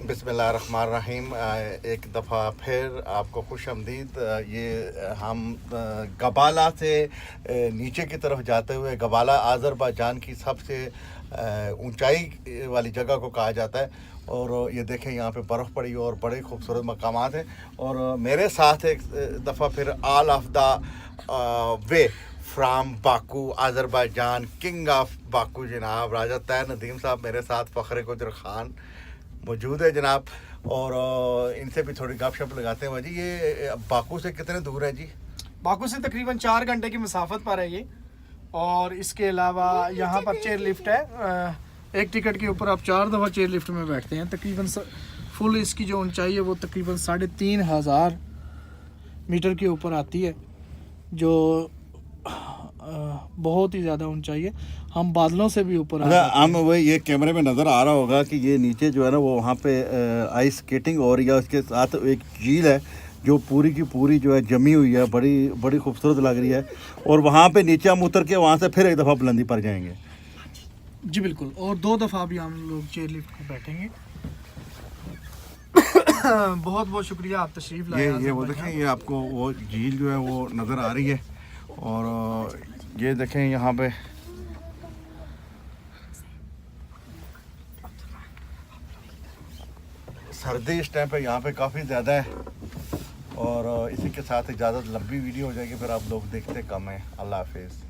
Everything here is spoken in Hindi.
बिस्मिल्लाहिर्रहमानिर्रहीम। एक दफ़ा फिर आपको खुश आमदीद। ये हम गबाला से नीचे की तरफ जाते हुए, गबाला आज़रबाईजान की सबसे ऊंचाई वाली जगह को कहा जाता है। और ये देखें यहाँ पे बर्फ़ पड़ी और बड़े खूबसूरत मकामात हैं। और मेरे साथ एक दफ़ा फिर all of the way from Baku Azerbaijan, king of Baku जनाब राजा तैर नदीम साहब मेरे साथ, फ़ख्र गुजर ख़ान मौजूद है जनाब। और इनसे भी थोड़ी गपशप लगाते हैं। जी ये बाकू से कितने दूर है जी? बाकू से तकरीबन 4 घंटे की मसाफत पर है ये। और इसके अलावा यहाँ पर चेयर लिफ्ट है। एक टिकट के ऊपर आप 4 दफ़ा चेयर लिफ्ट में बैठते हैं। तकरीबन फुल इसकी जो ऊंचाई है वो तकरीबन 3500 मीटर के ऊपर आती है, जो बहुत ही ज़्यादा ऊंचाई है। हम बादलों से भी ऊपर हम वही ये कैमरे में नज़र आ रहा होगा कि ये नीचे जो है ना वो वहाँ पे आइस स्केटिंग हो रही है। उसके साथ एक झील है जो पूरी की पूरी जो है जमी हुई है, बड़ी बड़ी खूबसूरत लग रही है। और वहाँ पे नीचे हम उतर के वहाँ से फिर एक दफ़ा बुलंदी पर जाएंगे। जी बिल्कुल, और 2 दफ़ा भी हम लोग चेयर लिफ्ट में बैठेंगे। बहुत बहुत शुक्रिया, आप तशरीफ़ लाए। ये वो देखें, ये आपको वो झील जो है वो नज़र आ रही है। और ये देखें यहाँ पे सर्दी इस टाइम पे यहाँ पे काफ़ी ज़्यादा है। और इसी के साथ इजाज़त, लंबी वीडियो हो जाएगी फिर आप लोग देखते कम हैं। अल्लाह हाफिज़।